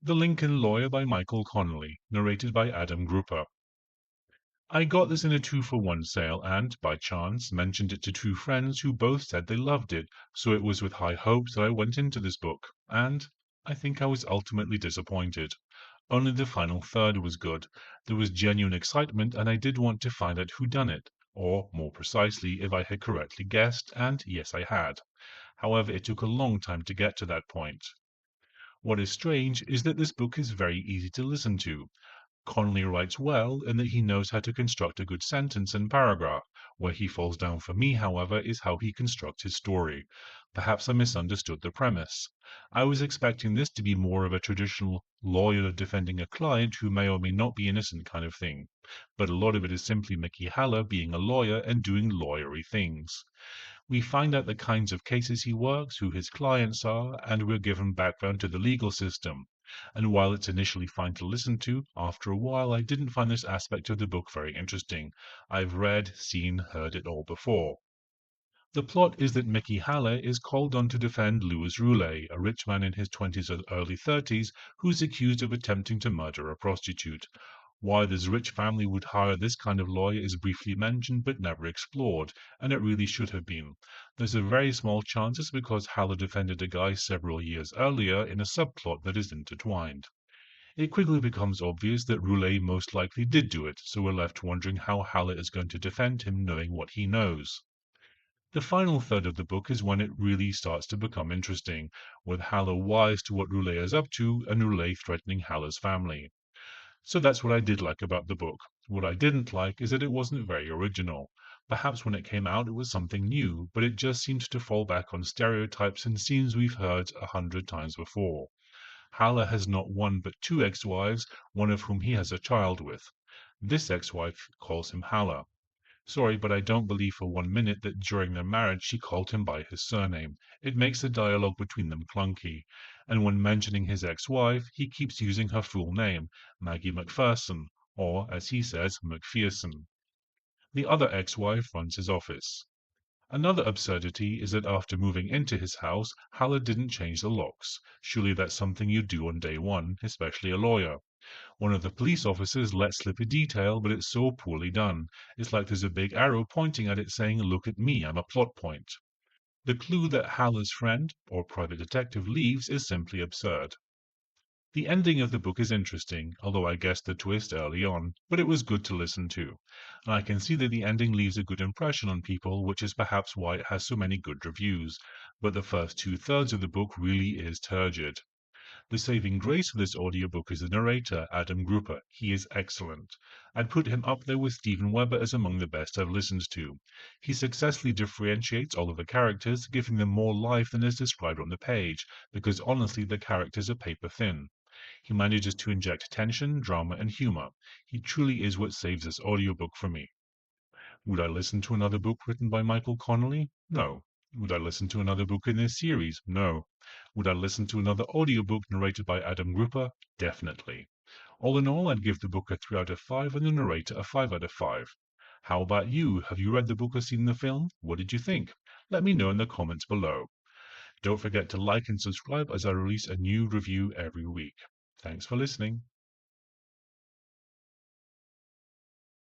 The Lincoln Lawyer by Michael Connolly, narrated by Adam Grupper. I got this in a 2-for-1 sale and, by chance, mentioned it to two friends who both said they loved it, so it was with high hopes that I went into this book, and I think I was ultimately disappointed. Only the final third was good. There was genuine excitement, and I did want to find out who done it, or, more precisely, if I had correctly guessed, and yes, I had. However, it took a long time to get to that point. What is strange is that this book is very easy to listen to. Connolly writes well in that he knows how to construct a good sentence and paragraph. Where he falls down for me, however, is how he constructs his story. Perhaps I misunderstood the premise. I was expecting this to be more of a traditional lawyer defending a client who may or may not be innocent kind of thing. But a lot of it is simply Mickey Haller being a lawyer and doing lawyery things. We find out the kinds of cases he works, who his clients are, and we're given background to the legal system. And while it's initially fine to listen to, after a while I didn't find this aspect of the book very interesting. I've read, seen, heard it all before. The plot is that Mickey Haller is called on to defend Louis Roulet, a rich man in his 20s or early 30s who's accused of attempting to murder a prostitute. Why this rich family would hire this kind of lawyer is briefly mentioned but never explored, and it really should have been. There's a very small chance it's because Haller defended a guy several years earlier in a subplot that is intertwined. It quickly becomes obvious that Roulet most likely did do it, so we're left wondering how Haller is going to defend him knowing what he knows. The final third of the book is when it really starts to become interesting, with Haller wise to what Roulet is up to and Roulet threatening Haller's family. So that's what I did like about the book. What I didn't like is that it wasn't very original. Perhaps when it came out it was something new, but it just seemed to fall back on stereotypes and scenes we've heard 100 times before. Haller has not one but two ex-wives, one of whom he has a child with. This ex-wife calls him Haller. Sorry, but I don't believe for 1 minute that during their marriage she called him by his surname. It makes the dialogue between them clunky. And when mentioning his ex-wife, he keeps using her full name, Maggie Macpherson, or, as he says, Macpherson. The other ex-wife runs his office. Another absurdity is that after moving into his house, Haller didn't change the locks. Surely that's something you do on day one, especially a lawyer. One of the police officers lets slip a detail, but it's so poorly done. It's like there's a big arrow pointing at it saying, "Look at me, I'm a plot point." The clue that Haller's friend, or private detective, leaves is simply absurd. The ending of the book is interesting, although I guessed the twist early on, but it was good to listen to. And I can see that the ending leaves a good impression on people, which is perhaps why it has so many good reviews. But the first two-thirds of the book really is turgid. The saving grace of this audiobook is the narrator, Adam Grupper. He is excellent. I'd put him up there with Steven Weber as among the best I've listened to. He successfully differentiates all of the characters, giving them more life than is described on the page, because honestly the characters are paper thin. He manages to inject tension, drama, and humor. He truly is what saves this audiobook for me. Would I listen to another book written by Michael Connolly? No. Would I listen to another book in this series? No. Would I listen to another audiobook narrated by Adam Grupper? Definitely. All in all, I'd give the book a 3 out of 5 and the narrator a 5 out of 5. How about you? Have you read the book or seen the film? What did you think? Let me know in the comments below. Don't forget to like and subscribe as I release a new review every week. Thanks for listening.